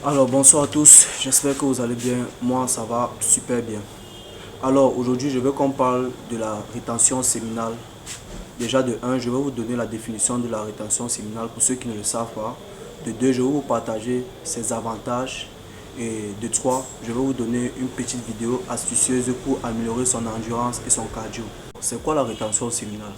Alors bonsoir à tous, j'espère que vous allez bien, moi ça va super bien. Alors aujourd'hui je veux qu'on parle de la rétention séminale. Déjà de 1, je vais vous donner la définition de la rétention séminale pour ceux qui ne le savent pas. De 2, je vais vous partager ses avantages. Et de 3, je vais vous donner une petite vidéo astucieuse pour améliorer son endurance et son cardio. C'est quoi la rétention séminale?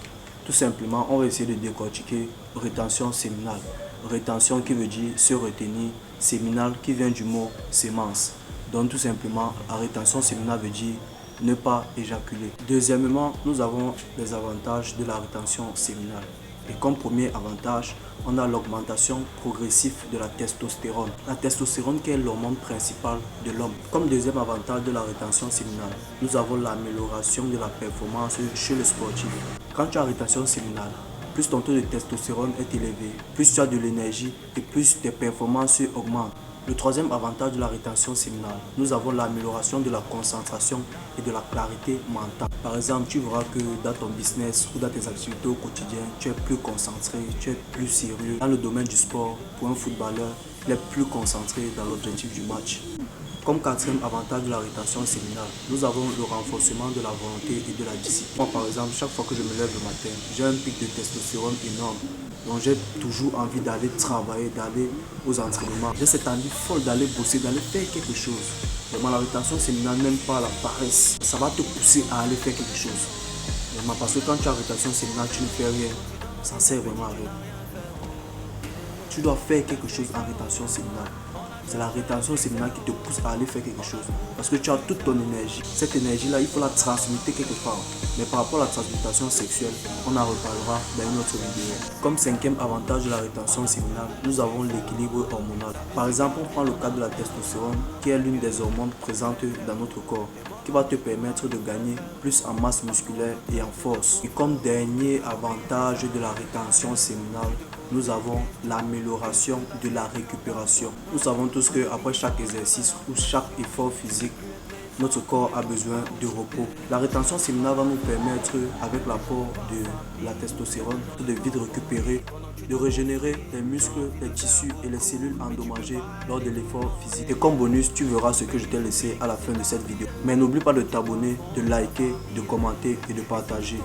Tout simplement, on va essayer de décortiquer rétention séminale. Rétention qui veut dire se retenir, séminale qui vient du mot sémence. Donc tout simplement, la rétention séminale veut dire ne pas éjaculer. Deuxièmement, nous avons les avantages de la rétention séminale. Et comme premier avantage, on a l'augmentation progressive de la testostérone. La testostérone qui est l'hormone principale de l'homme. Comme deuxième avantage de la rétention séminale, nous avons l'amélioration de la performance chez le sportif. Quand tu as rétention séminale, plus ton taux de testostérone est élevé, plus tu as de l'énergie et plus tes performances augmentent. Le troisième avantage de la rétention séminale, nous avons l'amélioration de la concentration et de la clarité mentale. Par exemple, tu verras que dans ton business ou dans tes activités au quotidien, tu es plus concentré, tu es plus sérieux. Dans le domaine du sport, pour un footballeur, il est plus concentré dans l'objectif du match. Comme quatrième avantage de la rétention séminale, nous avons le renforcement de la volonté et de la discipline. Moi, par exemple, chaque fois que je me lève le matin, j'ai un pic de testostérone énorme. Donc j'ai toujours envie d'aller travailler, d'aller aux entraînements. J'ai cette envie folle d'aller bosser, d'aller faire quelque chose. Vraiment, la rétention séminale n'aime pas la paresse. Ça va te pousser à aller faire quelque chose. Vraiment, parce que quand tu as rétention séminale, tu ne fais rien. Ça sert vraiment à rien. Tu dois faire quelque chose en rétention séminale. C'est la rétention séminale qui te pousse à aller faire quelque chose. Parce que tu as toute ton énergie. Cette énergie-là, il faut la transmuter quelque part. Mais par rapport à la transmutation sexuelle, on en reparlera dans une autre vidéo. Comme cinquième avantage de la rétention séminale, nous avons l'équilibre hormonal. Par exemple, on prend le cas de la testostérone, qui est l'une des hormones présentes dans notre corps, qui va te permettre de gagner plus en masse musculaire et en force. Et comme dernier avantage de la rétention séminale, nous avons l'amélioration de la récupération. Nous savons tous qu'après chaque exercice ou chaque effort physique, notre corps a besoin de repos. La rétention séminale va nous permettre, avec l'apport de la testostérone, de vite récupérer, de régénérer les muscles, les tissus et les cellules endommagées lors de l'effort physique. Et comme bonus, tu verras ce que je t'ai laissé à la fin de cette vidéo. Mais n'oublie pas de t'abonner, de liker, de commenter et de partager.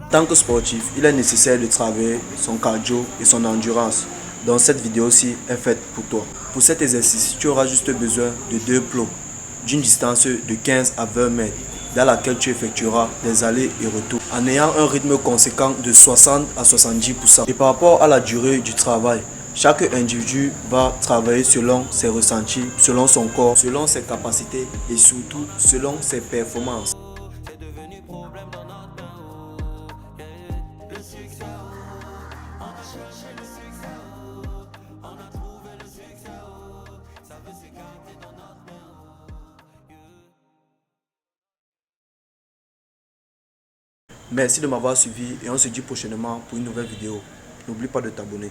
En tant que sportif, il est nécessaire de travailler son cardio et son endurance. Donc cette vidéo-ci est faite pour toi. Pour cet exercice, tu auras juste besoin de 2 plots d'une distance de 15 à 20 mètres dans laquelle tu effectueras des allers et retours en ayant un rythme conséquent de 60 à 70%. Et par rapport à la durée du travail, chaque individu va travailler selon ses ressentis, selon son corps, selon ses capacités et surtout selon ses performances. Merci de m'avoir suivi et on se dit prochainement pour une nouvelle vidéo. N'oublie pas de t'abonner.